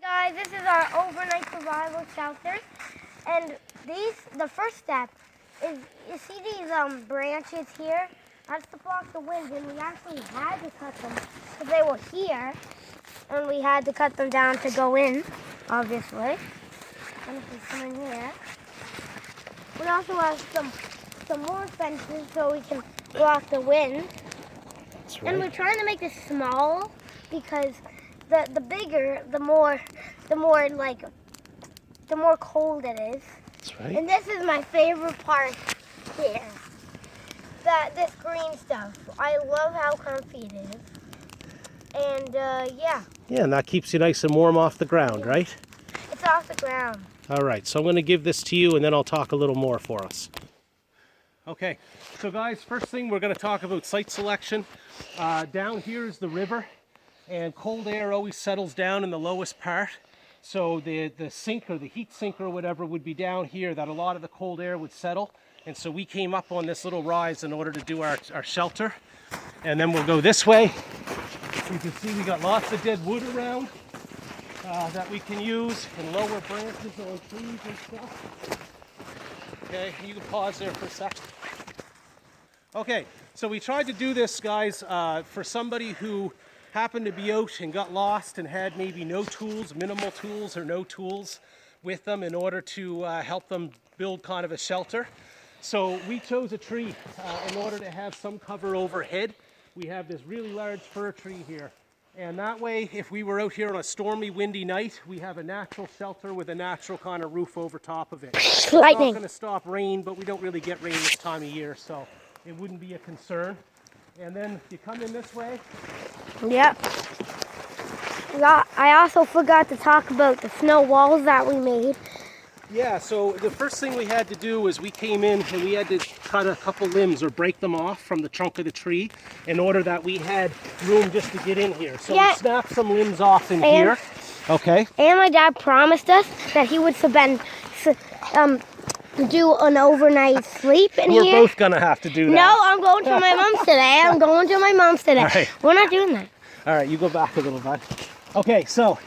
Guys, this is our overnight survival shelter, and the first step is, you see these branches here? That's to block the wind, and we actually had to cut them because they were here, and we had to cut them down to go in, obviously. And if we come in here, we also have some more fences so we can block the wind. That's right. And we're trying to make this small because the bigger, the more cold it is. That's right. And this is my favorite part here. This green stuff. I love how comfy it is. And yeah. Yeah, and that keeps you nice and warm off the ground, right? It's off the ground. All right, so I'm going to give this to you and then I'll talk a little more for us. Okay, so guys, first thing we're going to talk about site selection. Down here is the river, and cold air always settles down in the lowest part. So the sink or the heat sink or whatever would be down here, that a lot of the cold air would settle. And so we came up on this little rise in order to do our shelter. And then we'll go this way. You can see we got lots of dead wood around that we can use, and lower branches on trees and stuff. Okay, you can pause there for a sec. Okay, so we tried to do this, guys, for somebody who happened to be out and got lost and had maybe no tools, minimal tools or no tools with them in order to help them build kind of a shelter. So we chose a tree in order to have some cover overhead. We have this really large fir tree here. And that way, if we were out here on a stormy, windy night, we have a natural shelter with a natural kind of roof over top of it. It's not going to stop rain, but we don't really get rain this time of year, so it wouldn't be a concern. And then you come in this way. Yep. I also forgot to talk about the snow walls that we made. Yeah, so the first thing we had to do was we came in and we had to cut a couple limbs or break them off from the trunk of the tree in order that we had room just to get in here. So we snapped some limbs off in here. Okay. And my dad promised us that he would do an overnight sleep in here. We're both going to have to do that. No, I'm going to my mom's today. I'm going to my mom's today. Right. We're not doing that. All right, you go back a little, bud. Okay, so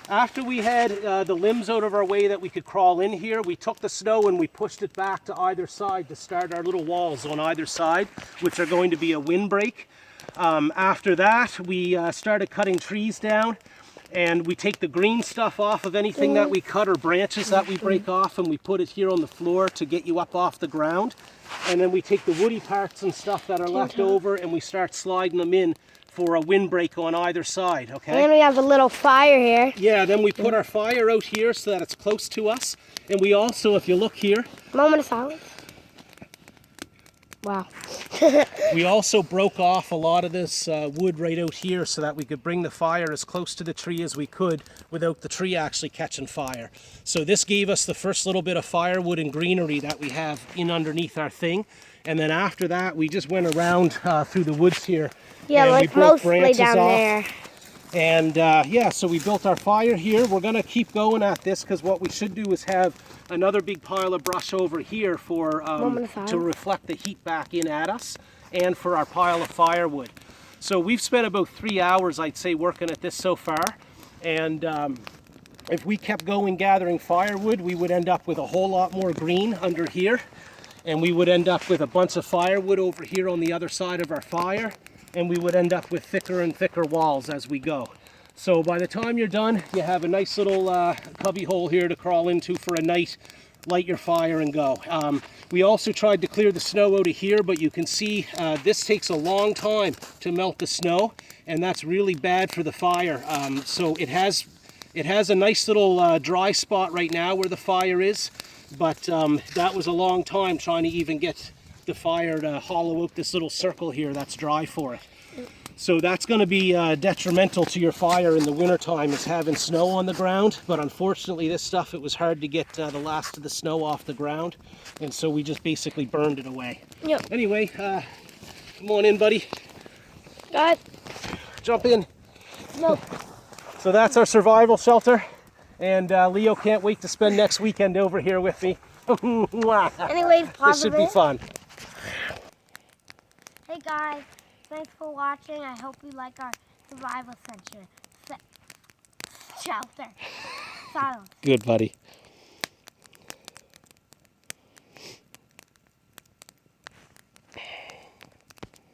after we had the limbs out of our way that we could crawl in here, we took the snow and we pushed it back to either side to start our little walls on either side, which are going to be a windbreak. After that, we started cutting trees down, and we take the green stuff off of anything that we cut or branches that we break off, and we put it here on the floor to get you up off the ground. And then we take the woody parts and stuff that are left over and we start sliding them in for a windbreak on either side, okay? And we have a little fire here. Yeah, then we put our fire out here so that it's close to us. And we also, if you look here... Moment of silence. Wow. We also broke off a lot of this wood right out here so that we could bring the fire as close to the tree as we could without the tree actually catching fire. So this gave us the first little bit of firewood and greenery that we have in underneath our thing. And then after that, we just went around through the woods here. Yeah, and like mostly down there. And yeah, so we built our fire here. We're going to keep going at this because what we should do is have another big pile of brush over here for to reflect the heat back in at us, and for our pile of firewood. So we've spent about 3 hours, I'd say, working at this so far. And if we kept going gathering firewood, we would end up with a whole lot more green under here. And we would end up with a bunch of firewood over here on the other side of our fire. And we would end up with thicker and thicker walls as we go. So by the time you're done, you have a nice little cubby hole here to crawl into for a night, light your fire and go. We also tried to clear the snow out of here, but you can see this takes a long time to melt the snow, and that's really bad for the fire. So it has a nice little dry spot right now where the fire is, but that was a long time trying to even get the fire to hollow out this little circle here that's dry for it. So that's going to be detrimental to your fire in the wintertime, is having snow on the ground. But unfortunately this stuff, it was hard to get the last of the snow off the ground, and so we just basically burned it away. Yep. Anyway, come on in, buddy. Got it. Jump in. No. So that's our survival shelter, and Leo can't wait to spend next weekend over here with me. Anyways, this should be fun. Hey guys, thanks for watching. I hope you like our survival shelter. Silence. Good, buddy.